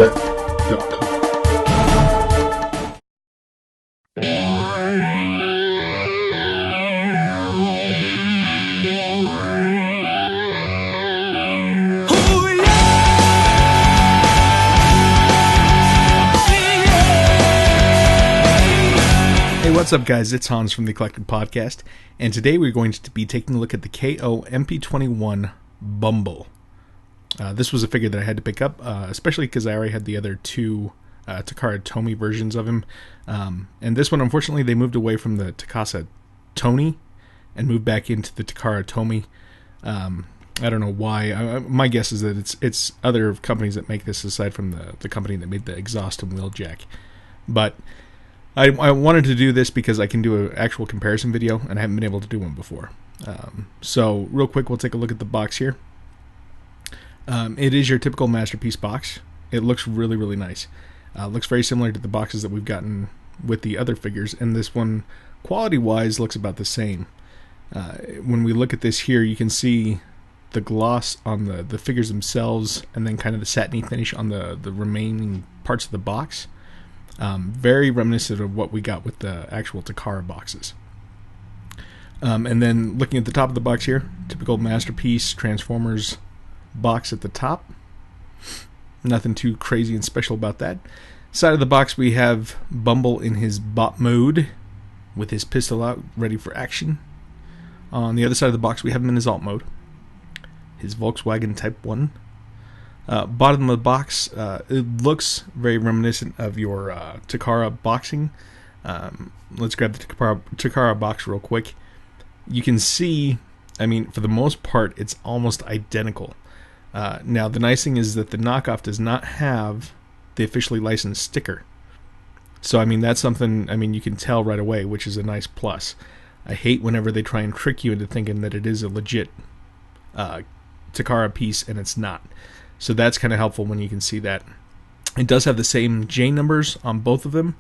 Eclectic.com. Hey, what's up, guys? It's Hans from the Eclectic Podcast, and today we're going to be taking a look at the KO MP-21 Bumble. This was a figure that I had to pick up, especially because I already had the other two Takara Tomy versions of him. And this one, unfortunately, they moved away from the Takara Tony and moved back into the Takara Tomy. I don't know why. My guess is that it's other companies that make this aside from the company that made the exhaust and wheel jack. But I wanted to do this because I can do an actual comparison video, and I haven't been able to do one before. So real quick, we'll take a look at the box here. It is your typical Masterpiece box. It looks really, really nice. Looks very similar to the boxes that we've gotten with the other figures, and this one, quality-wise, looks about the same. When we look at this here, you can see the gloss on the figures themselves, and then kind of the satiny finish on the remaining parts of the box. Very reminiscent of what we got with the actual Takara boxes. And then looking at the top of the box here, typical Masterpiece Transformers box at the top. Nothing too crazy and special about that. Side of the box we have Bumble in his bot mode with his pistol out ready for action. On the other side of the box we have him in his alt mode. His Volkswagen Type 1. Bottom of the box, it looks very reminiscent of your Takara boxing. Let's grab the Takara box real quick. You can see, I mean, for the most part, it's almost identical. Now, the nice thing is that the knockoff does not have the officially licensed sticker. So, I mean, that's something, I mean, you can tell right away, which is a nice plus. I hate whenever they try and trick you into thinking that it is a legit Takara piece, and it's not. So that's kind of helpful when you can see that. It does have the same J numbers on both of them,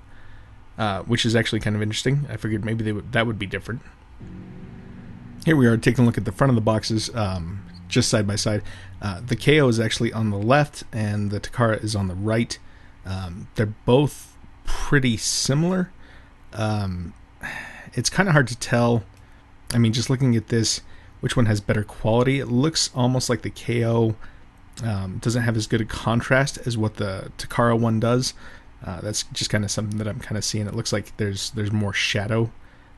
which is actually kind of interesting. I figured maybe that would be different. Here we are taking a look at the front of the boxes, just side by side. The KO is actually on the left, and the Takara is on the right. They're both pretty similar. It's kind of hard to tell. I mean, just looking at this, which one has better quality? It looks almost like the KO doesn't have as good a contrast as what the Takara one does. That's just kind of something that I'm kind of seeing. It looks like there's more shadow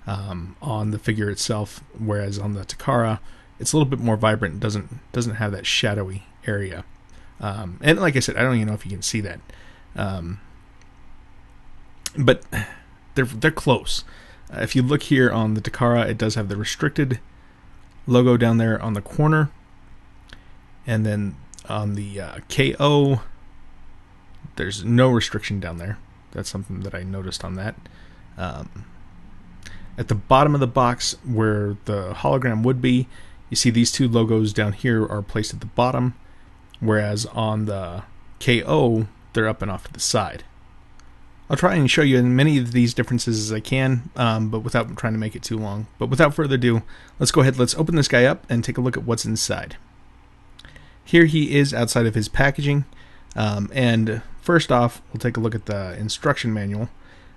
on the figure itself, whereas on the Takara, it's a little bit more vibrant. Doesn't have that shadowy area. And like I said, I don't even know if you can see that. But they're close. If you look here on the Takara, it does have the restricted logo down there on the corner, and then on the KO, there's no restriction down there. That's something that I noticed on that. At the bottom of the box, where the hologram would be, you see these two logos down here are placed at the bottom, whereas on the KO, they're up and off to the side. I'll try and show you as many of these differences as I can, but without trying to make it too long. But without further ado, let's go ahead, let's open this guy up and take a look at what's inside. Here he is outside of his packaging, and first off, we'll take a look at the instruction manual.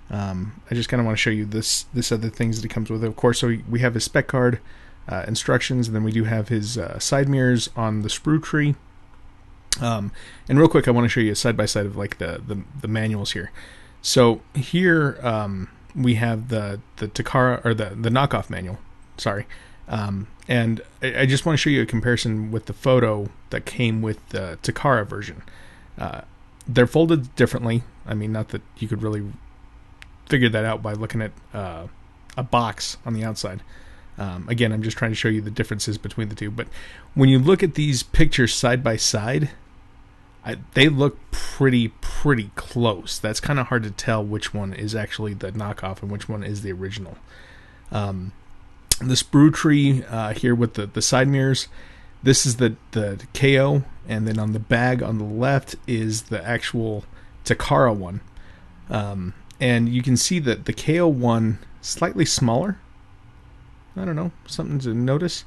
I just kind of want to show you this other things that he comes with. Of course, so we have his spec card, instructions, and then we do have his side mirrors on the sprue tree. And real quick, I want to show you a side by side of like the manuals here. So here we have the Takara, or the knockoff manual. Sorry. And I just want to show you a comparison with the photo that came with the Takara version. They're folded differently. I mean, not that you could really figure that out by looking at a box on the outside. Again, I'm just trying to show you the differences between the two. But when you look at these pictures side by side, they look pretty close. That's kind of hard to tell which one is actually the knockoff and which one is the original. The sprue tree here with the side mirrors, this is the KO, and then on the bag on the left is the actual Takara one. And you can see that the KO one slightly smaller. I don't know, something to notice.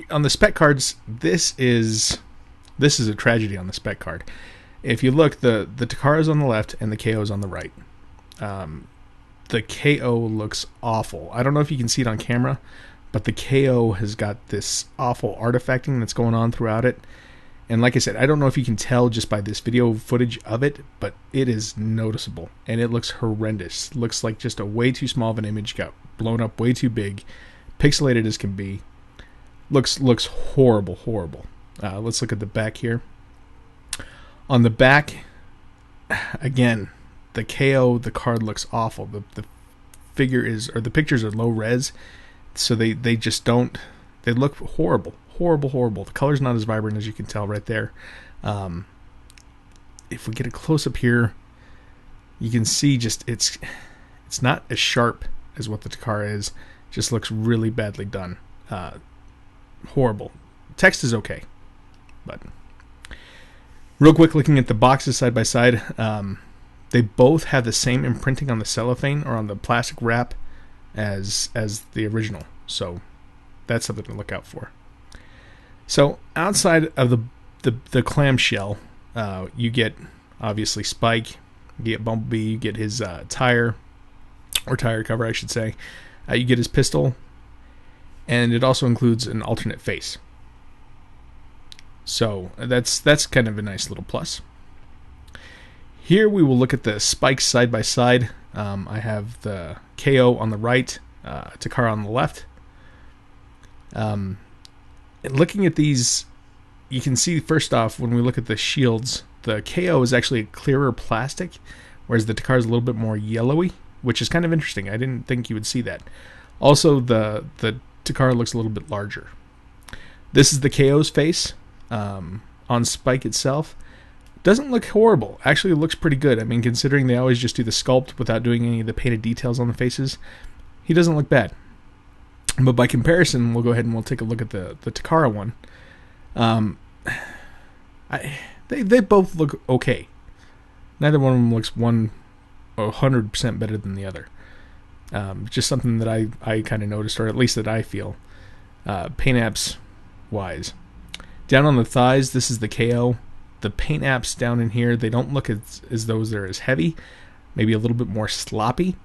On the spec cards, this is a tragedy on the spec card. If you look, the Takara is on the left and the KO is on the right. The KO looks awful. I don't know if you can see it on camera, but the KO has got this awful artifacting that's going on throughout it. And like I said, I don't know if you can tell just by this video footage of it, but it is noticeable. And it looks horrendous. Looks like just a way too small of an image, got blown up way too big, pixelated as can be. Looks horrible, horrible. Let's look at the back here. On the back, again, the KO, the card looks awful. The figure is, or the pictures are low res, so they just don't, they look horrible. Horrible. The color's not as vibrant as you can tell right there. If we get a close up here, you can see just it's not as sharp as what the Takara is. Just looks really badly done. Horrible. Text is okay, but real quick, looking at the boxes side by side, they both have the same imprinting on the cellophane or on the plastic wrap as the original. So that's something to look out for. So outside of the clamshell, you get obviously Spike, you get Bumblebee, you get his tire cover, I should say. You get his pistol, and it also includes an alternate face. So that's kind of a nice little plus. Here we will look at the Spikes side by side. I have the KO on the right, Takara on the left. And looking at these, you can see first off, when we look at the shields, the KO is actually a clearer plastic, whereas the Takara is a little bit more yellowy, which is kind of interesting. I didn't think you would see that. Also, the Takara looks a little bit larger. This is the KO's face on Spike itself. Doesn't look horrible. Actually, it looks pretty good. I mean, considering they always just do the sculpt without doing any of the painted details on the faces, he doesn't look bad. But by comparison, we'll go ahead and we'll take a look at the Takara one. They both look okay. Neither one of them looks 100% better than the other. Just something that I kind of noticed, or at least that I feel, paint apps wise. Down on the thighs, this is the KO. The paint apps down in here, they don't look as though they're as heavy, maybe a little bit more sloppy.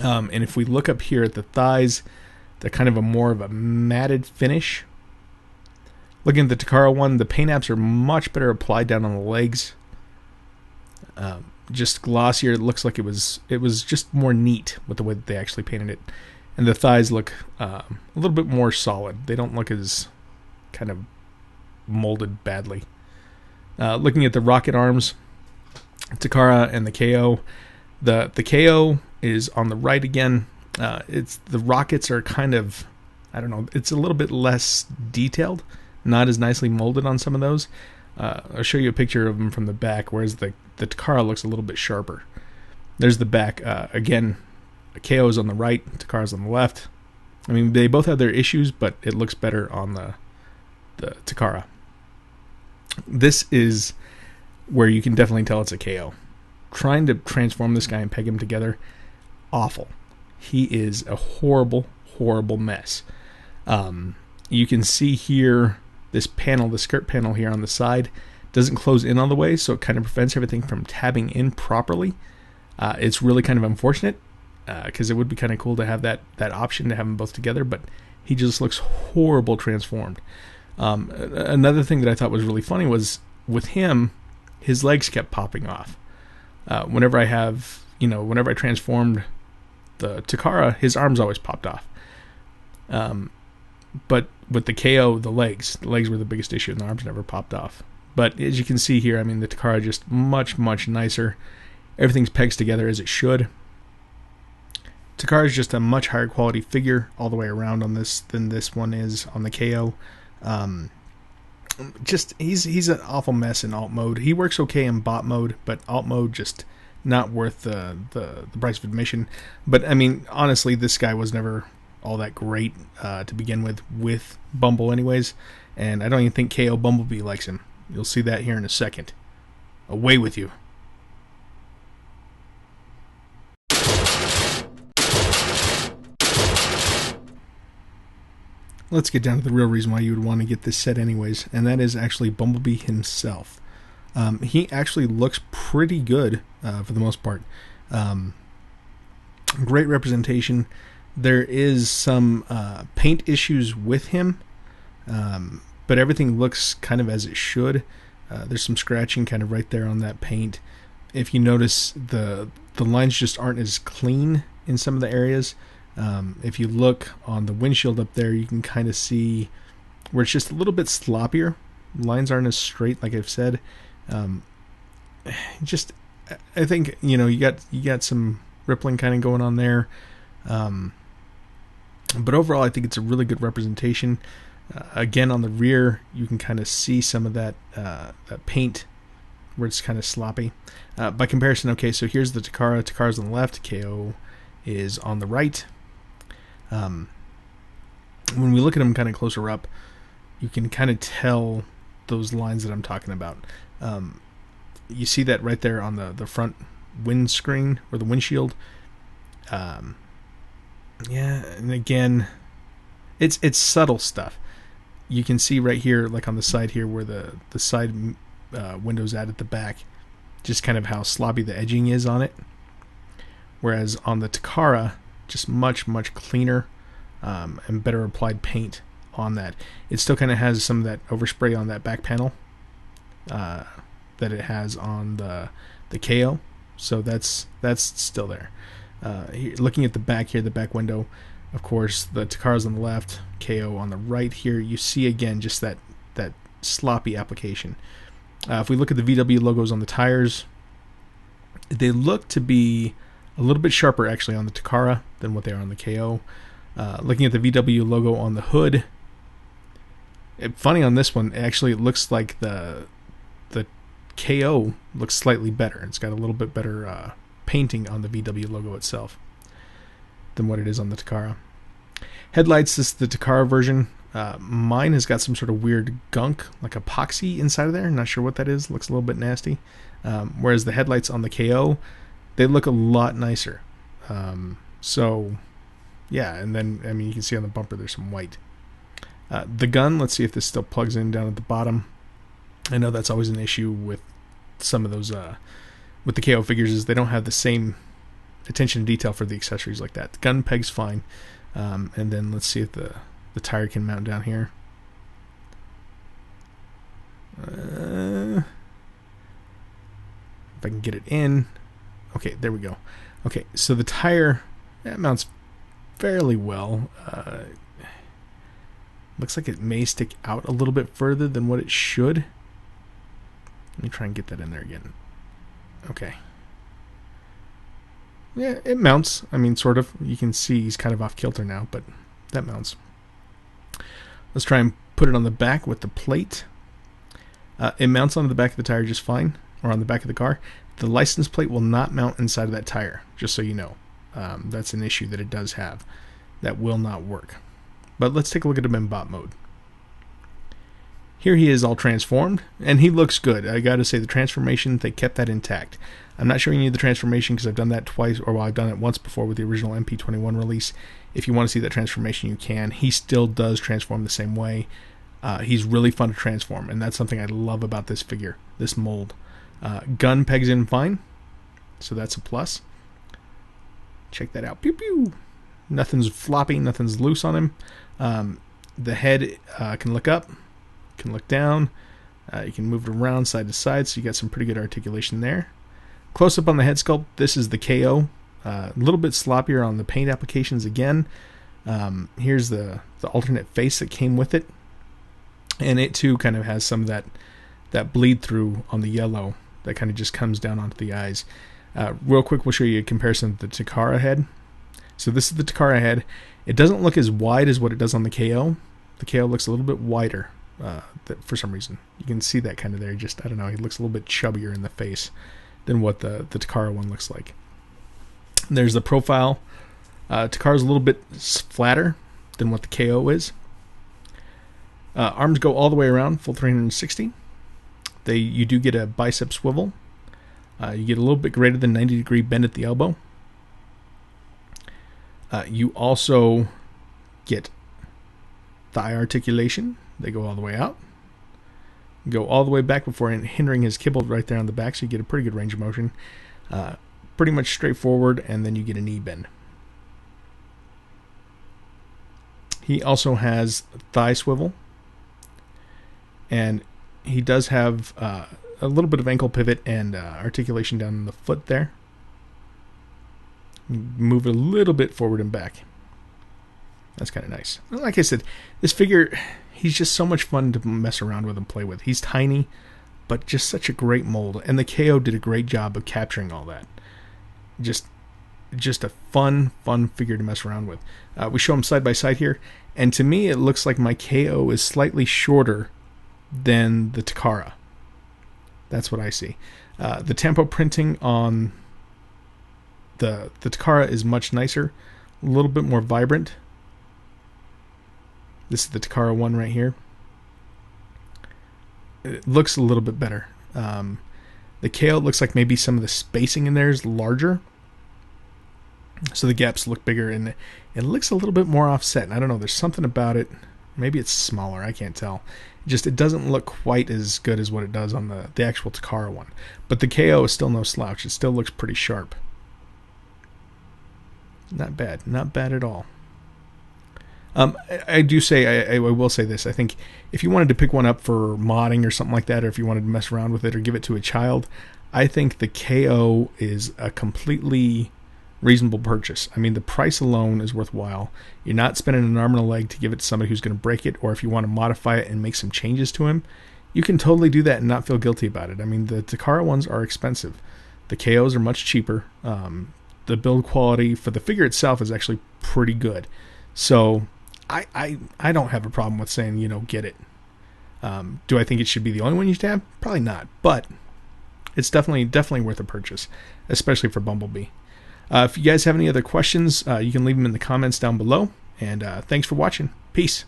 And if we look up here at the thighs, they're kind of more of a matted finish. Looking at the Takara one, the paint apps are much better applied down on the legs. Just glossier. It looks like it was just more neat with the way that they actually painted it. And the thighs look a little bit more solid. They don't look as kind of molded badly. Looking at the rocket arms, Takara and the KO. The KO is on the right again. It's the rockets are kind of, I don't know, it's a little bit less detailed, not as nicely molded on some of those. I'll show you a picture of them from the back, whereas the Takara looks a little bit sharper. There's the back. Again, KO is on the right, Takara's on the left. I mean, they both have their issues, but it looks better on the Takara. This is where you can definitely tell it's a KO. Trying to transform this guy and peg him together, awful. He is a horrible, horrible mess. You can see here, this panel, the skirt panel here on the side, doesn't close in all the way, so it kind of prevents everything from tabbing in properly. It's really kind of unfortunate, because it would be kind of cool to have that option to have them both together, but he just looks horrible transformed. Another thing that I thought was really funny was, with him, his legs kept popping off. Whenever I transformed the Takara, his arms always popped off. But with the KO, the legs were the biggest issue, and the arms never popped off. But as you can see here, I mean, the Takara just much, much nicer. Everything's pegs together as it should. Takara is just a much higher quality figure all the way around on this than this one is on the KO. Just he's an awful mess in alt mode. He works okay in bot mode, but alt mode just not worth the price of admission. But I mean, honestly, this guy was never all that great to begin with Bumble anyways, and I don't even think KO Bumblebee likes him. You'll see that here in a second. Away with you. Let's get down to the real reason why you would want to get this set anyways, and that is actually Bumblebee himself. He actually looks pretty good for the most part. Great representation. There is some paint issues with him, but everything looks kind of as it should. There's some scratching kind of right there on that paint. If you notice, the lines just aren't as clean in some of the areas. If you look on the windshield up there, you can kind of see where it's just a little bit sloppier. Lines aren't as straight, like I've said. Just, I think, you got some rippling kind of going on there. But overall, I think it's a really good representation. Again, on the rear, you can kind of see some of that paint where it's kind of sloppy. By comparison, okay, so here's the Takara. Takara's on the left. KO is on the right. When we look at them kind of closer up, you can kind of tell those lines that I'm talking about. You see that right there on the front windscreen or the windshield. Yeah, and again, it's subtle stuff. You can see right here, like on the side here, where the side window's at the back, just kind of how sloppy the edging is on it. Whereas on the Takara, just much, much cleaner and better applied paint on that. It still kind of has some of that overspray on that back panel that it has on the KO. So that's still there. Here, looking at the back here, the back window, of course, the Takara's on the left, KO on the right here. You see again just that sloppy application. If we look at the VW logos on the tires, they look to be a little bit sharper actually on the Takara than what they are on the KO. Looking at the VW logo on the hood, funny on this one, actually it looks like the KO looks slightly better. It's got a little bit better painting on the VW logo itself than what it is on the Takara. Headlights, this is the Takara version. Mine has got some sort of weird gunk, like epoxy inside of there. Not sure what that is. Looks a little bit nasty. Whereas the headlights on the KO, they look a lot nicer. So, yeah, and then, I mean, you can see on the bumper there's some white. The gun, let's see if this still plugs in down at the bottom. I know that's always an issue with some of those, with the KO figures, is they don't have the same attention to detail for the accessories like that. The gun peg's fine. And then let's see if the tire can mount down here. If I can get it in. Okay, there we go. Okay, so the tire, that mounts fairly well. Looks like it may stick out a little bit further than what it should. Let me try and get that in there again. Okay. Yeah, it mounts. I mean, sort of. You can see he's kind of off kilter now, but that mounts. Let's try and put it on the back with the plate. It mounts onto the back of the tire just fine, or on the back of the car. The license plate will not mount inside of that tire, just so you know. That's an issue that it does have. That will not work. But let's take a look at him in bot mode. Here he is all transformed, and he looks good. I gotta say, the transformation, they kept that intact. I'm not showing you the transformation because I've done that twice, or well, I've done it once before with the original MP-21 release. If you want to see that transformation, you can. He still does transform the same way. He's really fun to transform, and that's something I love about this figure, this mold. Gun pegs in fine, so that's a plus. Check that out. Pew pew. Nothing's floppy, nothing's loose on him. The head can look up, can look down. You can move it around side to side, so you got some pretty good articulation there. Close up on the head sculpt, this is the KO. A little bit sloppier on the paint applications again. Here's the alternate face that came with it. And it too kind of has some of that bleed through on the yellow that kind of just comes down onto the eyes. Real quick, we'll show you a comparison of the Takara head. So this is the Takara head. It doesn't look as wide as what it does on the KO. The KO looks a little bit wider for some reason. You can see that kind of there. Just, I don't know, he looks a little bit chubbier in the face than what the Takara one looks like. There's the profile. Takara's a little bit flatter than what the KO is. Arms go all the way around, full 360. You do get a bicep swivel. You get a little bit greater than 90-degree bend at the elbow. You also get thigh articulation. They go all the way out. Go all the way back before hindering his kibble right there on the back, so you get a pretty good range of motion. Pretty much straightforward, and then you get a knee bend. He also has thigh swivel, and he does have a little bit of ankle pivot and articulation down in the foot there. Move it a little bit forward and back. That's kind of nice. Like I said, this figure, he's just so much fun to mess around with and play with. He's tiny, but just such a great mold. And the KO did a great job of capturing all that. Just a fun figure to mess around with. We show him side by side here, and to me it looks like my KO is slightly shorter than the Takara. That's what I see. The tempo printing on the Takara is much nicer, a little bit more vibrant. This is the Takara one right here. It looks a little bit better. The KO looks like maybe some of the spacing in there is larger, so the gaps look bigger, and it looks a little bit more offset. And I don't know, there's something about it. Maybe it's smaller, I can't tell. It doesn't look quite as good as what it does on the actual Takara one. But the KO is still no slouch. It still looks pretty sharp. Not bad. Not bad at all. I will say this. I think if you wanted to pick one up for modding or something like that, or if you wanted to mess around with it or give it to a child, I think the KO is a completely reasonable purchase. I mean, the price alone is worthwhile. You're not spending an arm and a leg to give it to somebody who's going to break it, or if you want to modify it and make some changes to him, you can totally do that and not feel guilty about it. I mean, the Takara ones are expensive. The KOs are much cheaper. The build quality for the figure itself is actually pretty good. So I don't have a problem with saying, get it. Do I think it should be the only one you should have? Probably not, but it's definitely worth a purchase, especially for Bumblebee. If you guys have any other questions, you can leave them in the comments down below. And thanks for watching. Peace.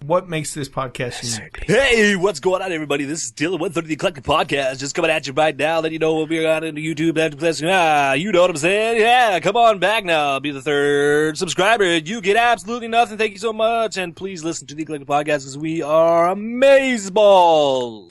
What makes this podcast unique? Hey, what's going on, everybody? This is Dylan, 130 the Eclectic Podcast, just coming at you right now, letting you know we'll be on into YouTube. You know what I'm saying? Yeah, come on back now. Be the third subscriber. You get absolutely nothing. Thank you so much. And please listen to the Eclectic Podcast because we are amazeballs.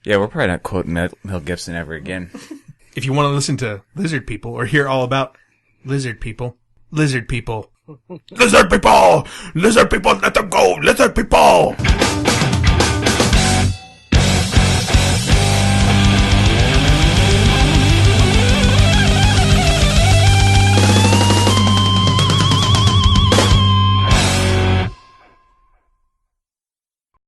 Yeah, we're probably not quoting Mel Gibson ever again. If you want to listen to lizard people or hear all about lizard people, lizard people, let them go, lizard people.